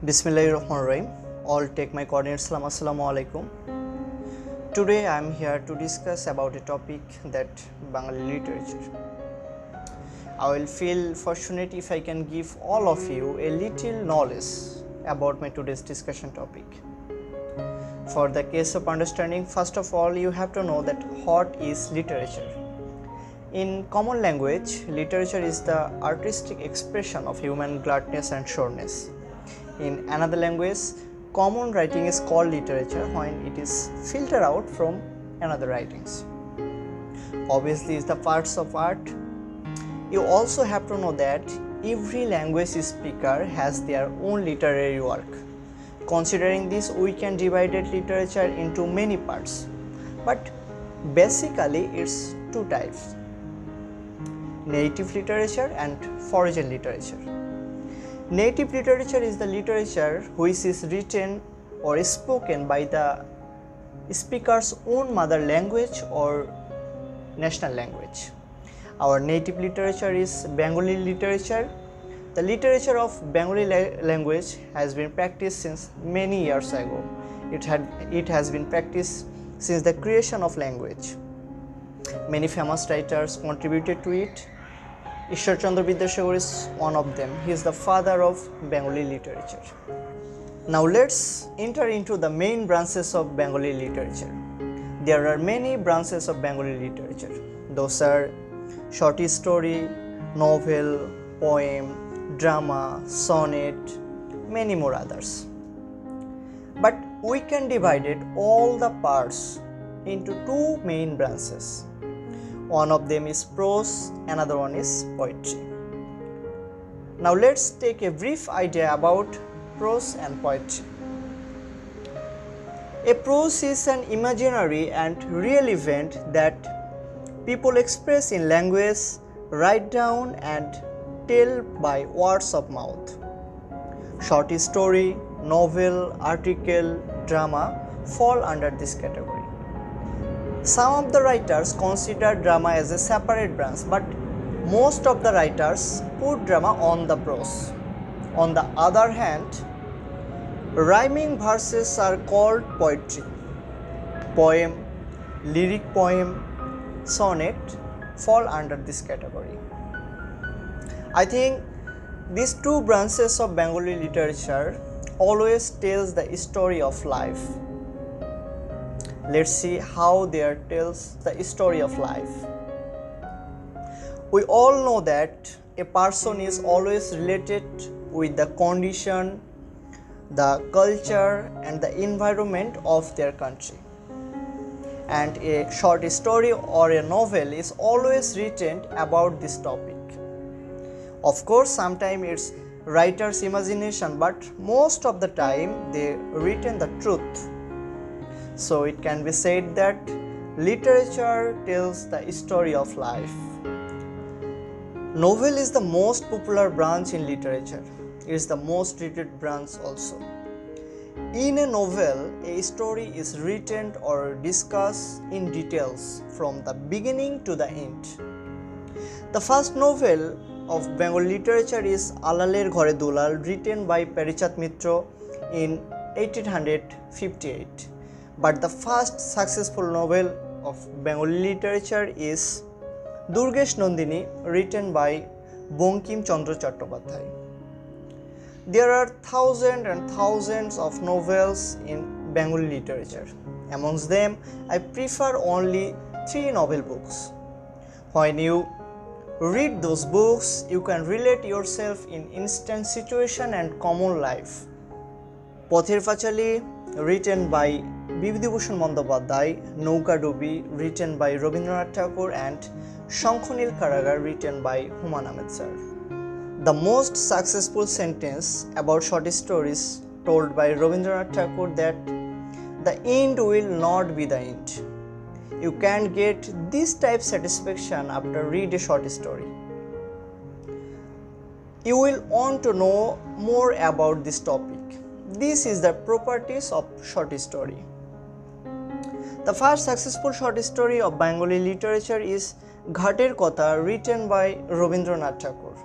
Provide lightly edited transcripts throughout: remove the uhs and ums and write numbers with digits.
Bismillahirrahmanirrahim. All take my coordinates. Assalamu alaikum. Today I am here to discuss about a topic that Bengali literature. I will feel fortunate if I can give all of you a little knowledge about my today's discussion topic. For the case of understanding, first of all, you have to know that what is literature. In common language, literature is the artistic expression of human gladness and sureness. In another language, common writing is called literature when it is filtered out from another writings. Obviously, it's the parts of art. You also have to know that every language speaker has their own literary work. Considering this, we can divide literature into many parts, but basically it's two types: native literature and foreign literature. Native literature is the literature which is written or spoken by the speaker's own mother language or national language. Our native literature is Bengali literature. The literature of Bengali language has been practiced since many years ago. It has been practiced since the creation of language. Many famous writers contributed to it. Ishwar Chandra Vidyasagar is one of them. He is the father of Bengali literature. Now let's enter into the main branches of Bengali literature. There are many branches of Bengali literature. Those are short story, novel, poem, drama, sonnet, many more others. But we can divide all the parts into two main branches. One of them is prose, another one is poetry. Now let's take a brief idea about prose and poetry. A prose is an imaginary and real event that people express in language, write down and tell by words of mouth. Short story, novel, article, drama fall under this category. Some of the writers consider drama as a separate branch, but most of the writers put drama on the prose. On the other hand, rhyming verses are called poetry. Poem, lyric poem, sonnet fall under this category. I think these two branches of Bengali literature always tells the story of life. Let's see how they tells the story of life. We all know that a person is always related with the condition, the culture and the environment of their country. And a short story or a novel is always written about this topic. Of course, sometimes it's writer's imagination, but most of the time they written the truth. So it can be said that literature tells the story of life. Novel is the most popular branch in literature. It is the most read branch also. In a novel, a story is written or discussed in details from the beginning to the end. The first novel of Bengali literature is Alaler Ghore Dulal, written by Parichat Mitra in 1858. But the first successful novel of Bengali literature is Durgesh Nandini, written by Bankim Chandra Chattopadhyay. There are thousands and thousands of novels in Bengali literature. Amongst them, I prefer only 3 novel books. When you read those books, you can relate yourself in instant situation and common life. Pother Pachali, written by Bibhibhushan Bandyopadhyay, Nauka Dubi, written by Rabindranath Tagore, and Shankhanil Karagar, written by Humayun Ahmed sir. The most successful sentence about short stories told by Rabindranath Tagore that the end will not be the end. You can't get this type of satisfaction after read a short story. You will want to know more about this topic. This is the properties of short story. The first successful short story of Bengali literature is Ghater Kotha, written by Rabindranath Tagore.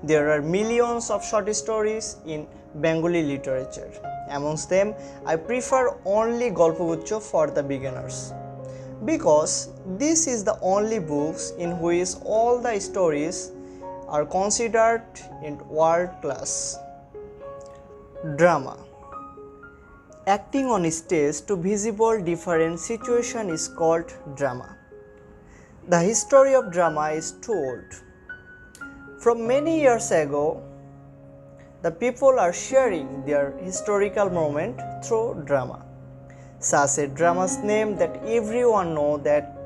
There are millions of short stories in Bengali literature. Amongst them, I prefer only Golpoguccho for the beginners, because this is the only books in which all the stories are considered in world class. Drama. Acting on stage to visible different situation is called drama. The history of drama is told. From many years ago, the people are sharing their historical moment through drama. Such a drama's name that everyone knows, that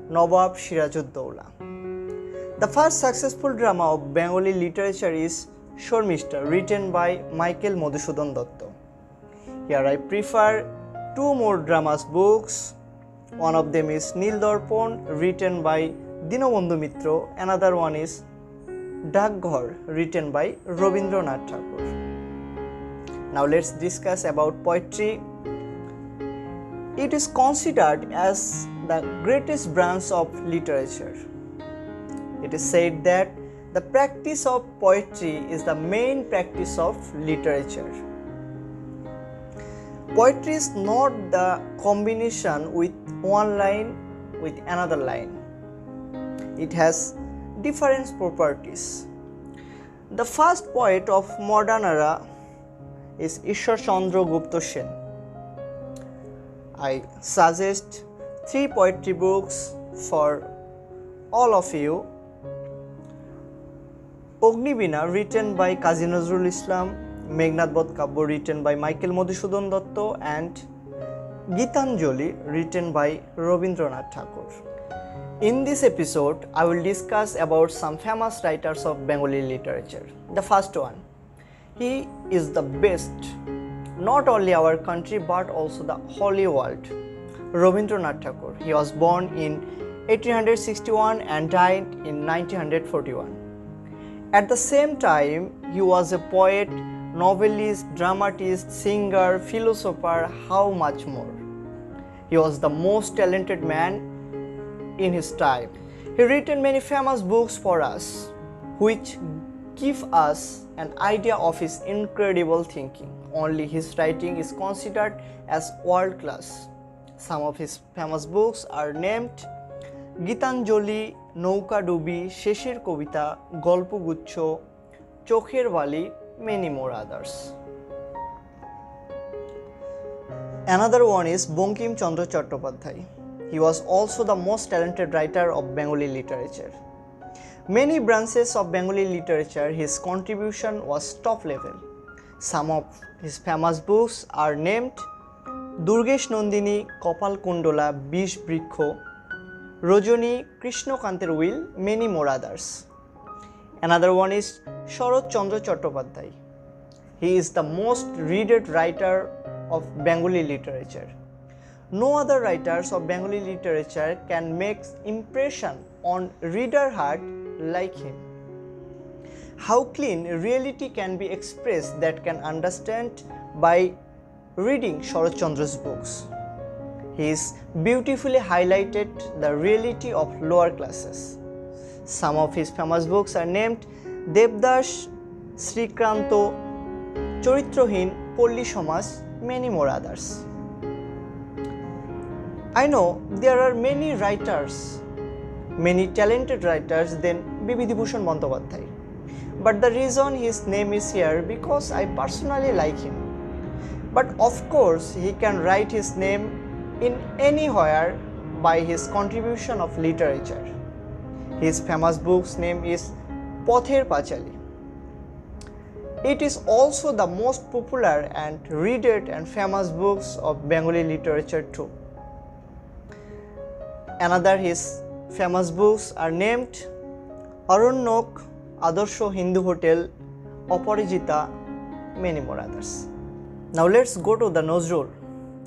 Nawab Sirajud-Dowla. The first successful drama of Bengali literature is Shormishta, written by Michael Madhusudan Dotto. Here I prefer two more dramas books. One of them is Nil Darpon, written by Dinobandhu Mitra. Another one is Dakghar, written by Rabindranath Tagore. Now let's discuss about poetry. It is considered as the greatest branch of literature. It is said that the practice of poetry is the main practice of literature. Poetry is not the combination with one line with another line. It has different properties. The first poet of modern era is Ishwar Chandra Gupta Sen. I suggest 3 poetry books for all of you. Ognibina, written by Kazi Nazrul Islam, Meghnad Bodh Kabya, written by Michael Madhusudan Dotto, and Gitanjali, written by Rabindranath Tagore. In this episode, I will discuss about some famous writers of Bengali literature. The first one, he is the best, not only our country but also the whole world, Rabindranath Tagore. He was born in 1861 and died in 1941. At the same time, he was a poet, novelist, dramatist, singer, philosopher, how much more. He was the most talented man in his time. He written many famous books for us, which give us an idea of his incredible thinking. Only his writing is considered as world class. Some of his famous books are named Gitanjali, Noukadubi, Sheshir Kobita, Golpoguccho, Chokher Wali, many more others. Another one is Bankim Chandra Chattopadhyay. He was also the most talented writer of Bengali literature. Many branches of Bengali literature, his contribution was top level. Some of his famous books are named Durgesh Nandini, Kopal Kundola, Bish Brikho, Rojoni, Krishnakanter Will, many more others. Another one is Sharat Chandra Chattopadhyay. He is the most read writer of Bengali literature. No other writers of Bengali literature can make impression on reader heart like him. How clean reality can be expressed that can understand by reading Sharat Chandra's books. He is beautifully highlighted the reality of lower classes. Some of his famous books are named Devdas, Srikranto, Choritrohin, Polli Samaj, many more others. I know there are many writers, many talented writers than Bibhibhushan Bandyopadhyay. But the reason his name is here because I personally like him. But of course he can write his name in anywhere by his contribution of literature. His famous book's name is Pother Pachali. It is also the most popular and read and famous books of Bengali literature too. Another his famous books are named Aranyok, Adarsho Hindu Hotel, Aparijita, many more others. Now let's go to the Nazrul.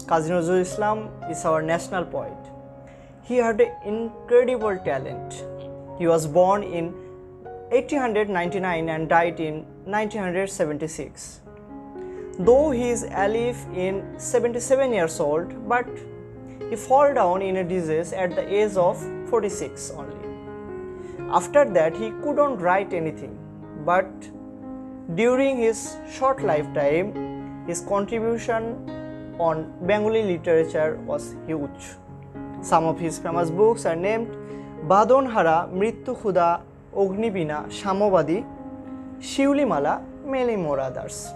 Kazi Nazrul Islam is our national poet. He had an incredible talent. He was born in 1899 and died in 1976. Though he is alive in 77 years old, but he fell down in a disease at the age of 46 only. After that, he couldn't write anything, but During his short lifetime, his contribution on Bengali literature was huge. Some of his famous books are named Badonhara, Mrittu Khuda, Ognibina, Shamobadi, Shiulimala, many more others.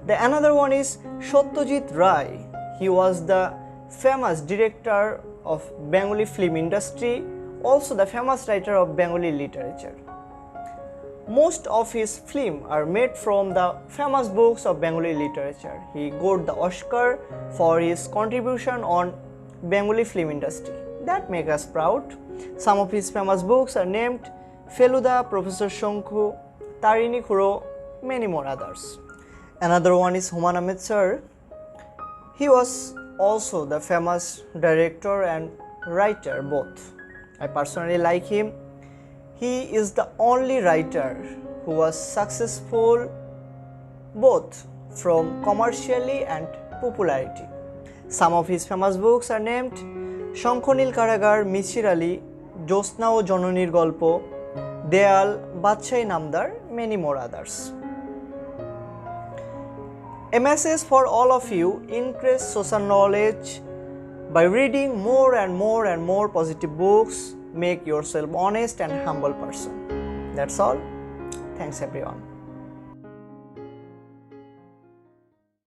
The another one is Satyajit Ray. He was the famous director of Bengali film industry, also the famous writer of Bengali literature. Most of his films are made from the famous books of Bengali literature. He got the Oscar for his contribution on Bengali film industry. That makes us proud. Some of his famous books are named Feluda, Professor Shankhu, Tarini Khuro, many more others. Another one is Humayun Ahmed sir. He was also the famous director and writer both. I personally like him. He is the only writer who was successful both from commercially and popularity. Some of his famous books are named Shankhonil Karagar, Michir Ali, Josna o Jononir Golpo, Deal, Batshai Namdar, many more others. A message for all of you: increase social knowledge by reading more and more positive books. Make yourself honest and humble person. That's all. Thanks everyone.